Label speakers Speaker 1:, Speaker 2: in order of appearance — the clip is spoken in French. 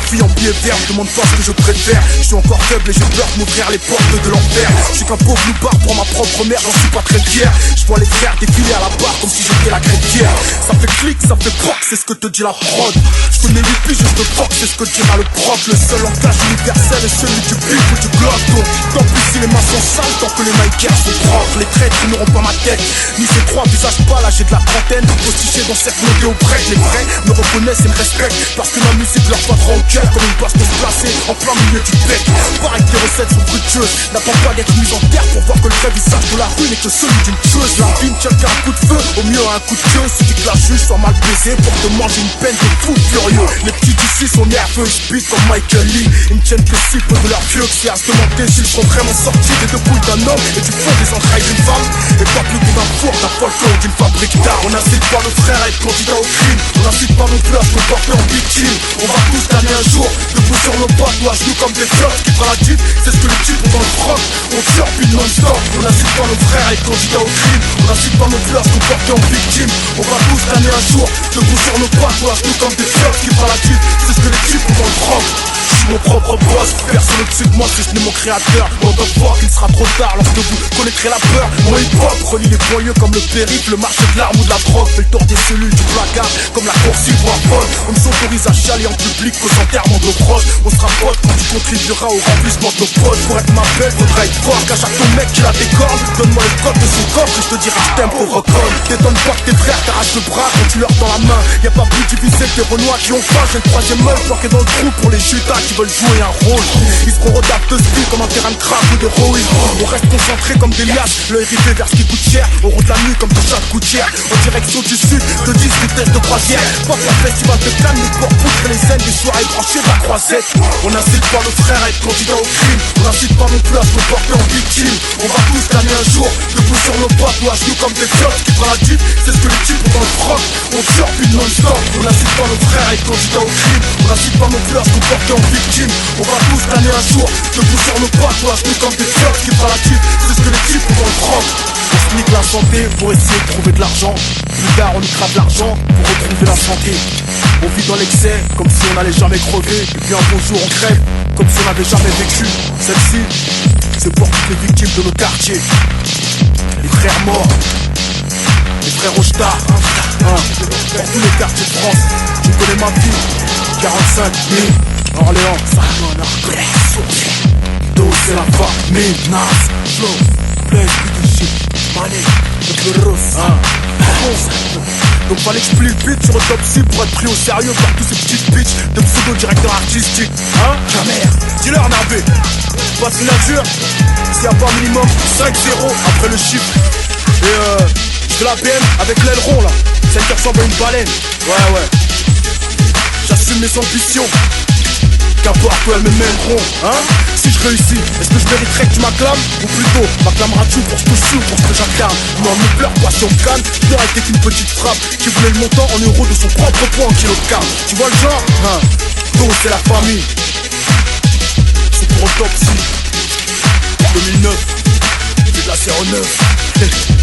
Speaker 1: filles en pied vert, me demande pas ce que je préfère. Je suis encore faible et j'ai peur de m'ouvrir les portes de l'enfer. Je suis qu'un pauvre loupard pour ma propre mère, j'en suis pas très fier. Je vois les frères défiler à la barre comme si j'étais la crêtière. Ça fait clic, ça fait proc, c'est ce que te dit la prod. Je connais 8 piges, je te fuck, c'est ce que dira le proc. Le seul langage universel est celui du bif ou du bloc. Donc tant pis si les mains sont sales, tant que les Nikers sont propres. Les traîtres n'auront pas ma tête, ni ces trois visages pas là, j'ai de la trentaine. Postiché dans cette montée au break. Les vrais me reconnaissent et me respectent parce que ma musique leur passe au cœur comme une bastos placée en plein milieu du bec. Pareil que les recettes sont fructueuses, n'attends pas d'être mise en terre pour voir que le vrai visage de la rue n'est que celui d'une tueuse. La vie ne tient qu'à un coup de feu, au mieux à un coup de queue. Suffit que la juge soit mal baisée pour te manger une peine de fou furieux. Les petits d'ici sont nerveux, ils speed comme Michael Lee. Ils me tiennent que si peu de leur vieux que c'est à se demander s'ils sont vraiment sortis des deux couilles d'un homme et du fond des entrailles d'une femme. Et pas plus que d'un four, d'un folklore ou d'une fabrique d'art. On incite pas nos frères à être candidats au crime. On incite pas non plus à se comporter en victime. On va tous gagner un jour, debout sur nos pattes, ou à genoux comme des flottes qui prend la type. C'est ce que les types ont dans le froc. On tire puis non-stop. On incite pas nos frères à être candidats au crime. On incite pas non plus à se comporter en victime. On va tous gagner un jour, debout sur nos pattes, ou à genoux comme des flottes qui prend la type. C'est ce que les types ont dans le froc. Je suis mon propre boss, personne au-dessus de moi si ce n'est mon créateur. Mon top fuck, il sera trop tard lorsque vous connaîtrez la peur. Mon hip-hop relie les banlieues comme le périple, le marché de l'arme ou de la drogue. Fait le tour des cellules du placard comme la coursive ou un folle. On ne s'autorise à chialer en public qu'aux enterrements de nos proches. On sera potes quand tu contribueras au remplissement de nos potes. Pour être ma belle, faudra être fort, cache à ton mec qui la décorne. Donne-moi le code de son coffre et je te dirai que je t'aime pour reconne. T'étonne pas que tes frères t'arrachent le bras quand tu leur tends la main. Y'a pas plus divisé que des renois qui ont faim. J'ai le troisième œil planqué dans le trou pour les jutas qui veulent jouer un rôle. Ils seront redaptés de style comme un terrain de crack ou d'héroïne. On reste concentré comme des liasses, l'œil rivé vers ce qui coûte cher. Au rond de la nuit comme des chats de gouttière. En direction du sud, de 10 vitesses de croisière. Pas pour le festival de Cannes, mais pour poutrer les scènes des soirées branchées de la croisette. On incite pas nos frères à être candidats au crime. On incite pas non plus à se comporter en victime. On va tous gagner un jour, debout sur nos pattes ou à genoux comme des flottes qui prend la type. C'est ce que les types ont dans le froc. On tire puis non-stop. On incite pas nos frères à être candidats au crime. On incite pas non plus à se comporter en victime. On va tous gagner un jour, debout sur nos pattes ou à genoux comme des flottes qui prend la type. C'est ce que les types ont dans le froc. On se nique la santé pour essayer de trouver de l'argent. Plus tard on niquera de l'argent pour retrouver la santé. On vit dans l'excès comme si on n'allait jamais crever. Et puis un beau jour on crève comme si on n'avait jamais vécu. Celle-ci, c'est pour toutes les victimes de nos quartiers. Les frères morts, les frères Rochtar, pour tous les quartiers de France. Tu connais ma vie, 45 000, Orléans, dos c'est la famille, Nas, flow, plein de shit, money, le rose, donc fallait que je plie vite sur Autopsie pour être pris au sérieux par tous ces petites bitches de pseudo-directeurs artistiques. Jamère, dis-leur Nabé, pas de signature, s'il y a pas minimum 5-0 après le chiffre. Et je la BM avec l'aileron là, celle qui ressemble à une baleine. Ouais, j'assume mes ambitions, qu'importe où elles me mèneront, Si je réussis, est-ce que je mériterais que tu m'acclames? Ou plutôt, m'acclameras-tu pour ce que je suis ou pour ce que j'acclame? Non, ne pleure pas si on me calme, je n'aurais été qu'une petite frappe qui voulait le montant en euros de son propre poids en kilo de carne. Tu vois le genre? Donc c'est la famille. C'est pour Autopsie 2009, c'est de la 09.